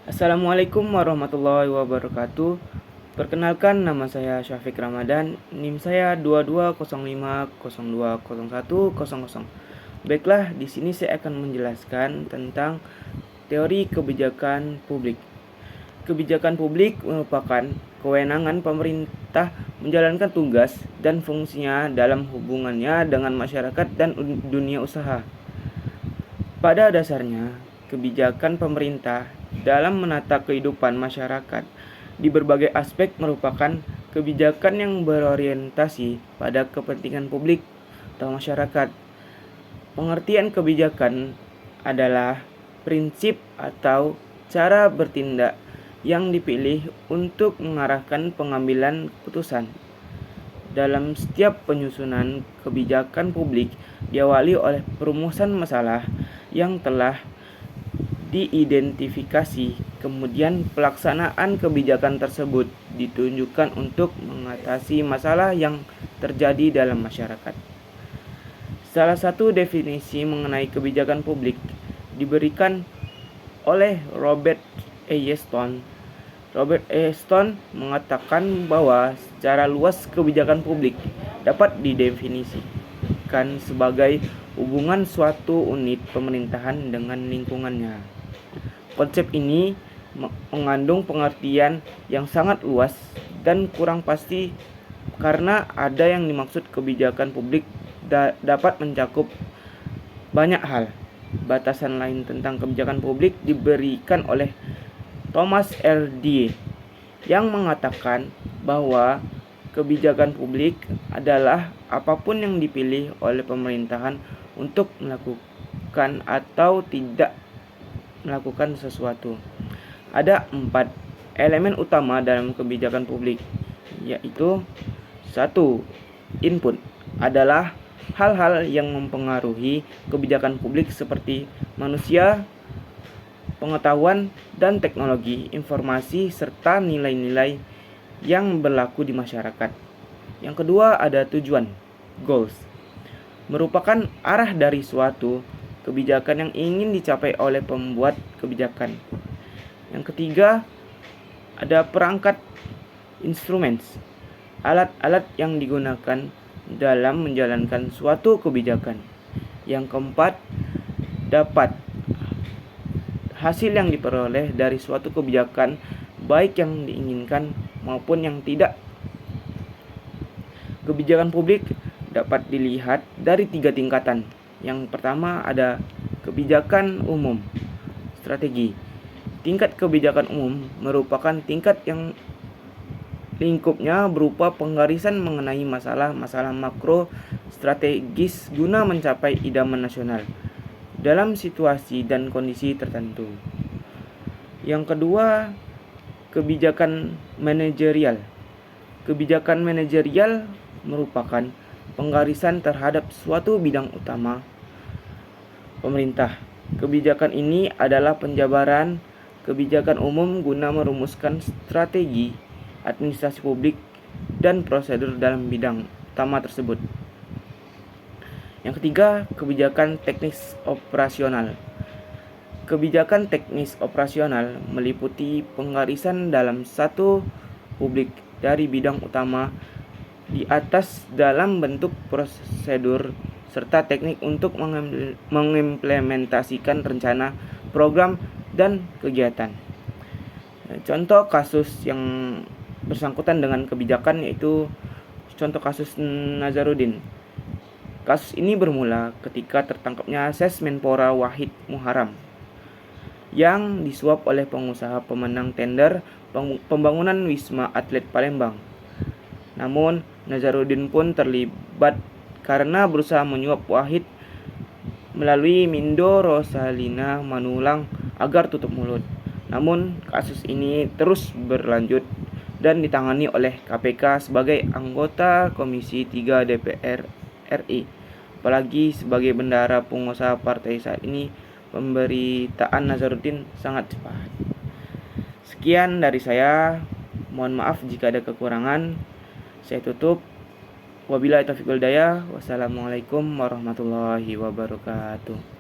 Assalamualaikum warahmatullahi wabarakatuh. Perkenalkan, nama saya Syafiq Ramadan. NIM saya 2205020100. Baiklah, di sini saya akan menjelaskan tentang teori kebijakan publik. Kebijakan publik merupakan kewenangan pemerintah menjalankan tugas dan fungsinya dalam hubungannya dengan masyarakat dan dunia usaha. Pada dasarnya, kebijakan pemerintah dalam menata kehidupan masyarakat di berbagai aspek merupakan kebijakan yang berorientasi pada kepentingan publik atau masyarakat. Pengertian kebijakan adalah prinsip atau cara bertindak yang dipilih untuk mengarahkan pengambilan keputusan. Dalam setiap penyusunan kebijakan publik diawali oleh perumusan masalah yang telah diidentifikasi, kemudian pelaksanaan kebijakan tersebut ditunjukkan untuk mengatasi masalah yang terjadi dalam masyarakat. Salah satu definisi mengenai kebijakan publik diberikan oleh Robert Easton. Robert Easton mengatakan bahwa secara luas kebijakan publik dapat didefinisikan sebagai hubungan suatu unit pemerintahan dengan lingkungannya. Konsep ini mengandung pengertian yang sangat luas dan kurang pasti karena ada yang dimaksud kebijakan publik dapat mencakup banyak hal. Batasan lain tentang kebijakan publik diberikan oleh Thomas R. Dye yang mengatakan bahwa kebijakan publik adalah apapun yang dipilih oleh pemerintahan untuk melakukan atau tidak melakukan sesuatu. Ada 4 elemen utama dalam kebijakan publik, yaitu 1. Input adalah hal-hal yang mempengaruhi kebijakan publik seperti manusia, pengetahuan dan teknologi, informasi, serta nilai-nilai yang berlaku di masyarakat. Yang kedua ada tujuan, goals, merupakan arah dari suatu kebijakan yang ingin dicapai oleh pembuat kebijakan. Yang ketiga ada perangkat, instruments, alat-alat yang digunakan dalam menjalankan suatu kebijakan. Yang keempat, dapat, hasil yang diperoleh dari suatu kebijakan baik yang diinginkan maupun yang tidak. Kebijakan publik dapat dilihat dari 3 tingkatan. Yang pertama ada kebijakan umum, strategi. Tingkat kebijakan umum merupakan tingkat yang lingkupnya berupa penggarisan mengenai masalah-masalah makro strategis guna mencapai idaman nasional dalam situasi dan kondisi tertentu. Yang kedua, kebijakan manajerial. Kebijakan manajerial merupakan penggarisan terhadap suatu bidang utama pemerintah. Kebijakan ini adalah penjabaran kebijakan umum guna merumuskan strategi administrasi publik dan prosedur dalam bidang utama tersebut. Yang ketiga, kebijakan teknis operasional. Kebijakan teknis operasional meliputi penggarisan dalam satu publik dari bidang utama di atas dalam bentuk prosedur serta teknik untuk mengimplementasikan rencana, program, dan kegiatan. Contoh kasus yang bersangkutan dengan kebijakan yaitu contoh kasus Nazarudin. Kasus ini bermula ketika tertangkapnya Ses Menpora Wahid Muharam yang disuap oleh pengusaha pemenang tender pembangunan Wisma Atlet Palembang. Namun, Nazarudin pun terlibat karena berusaha menyuap Wahid melalui Mindo Rosalina Manulang agar tutup mulut. Namun, kasus ini terus berlanjut dan ditangani oleh KPK sebagai anggota Komisi 3 DPR RI. Apalagi sebagai bendahara pengusaha partai saat ini, pemberitaan Nazarudin sangat cepat. Sekian dari saya. Mohon maaf jika ada kekurangan. Saya tutup. Wabillahi taufiq wal hidayah. Wassalamualaikum warahmatullahi wabarakatuh.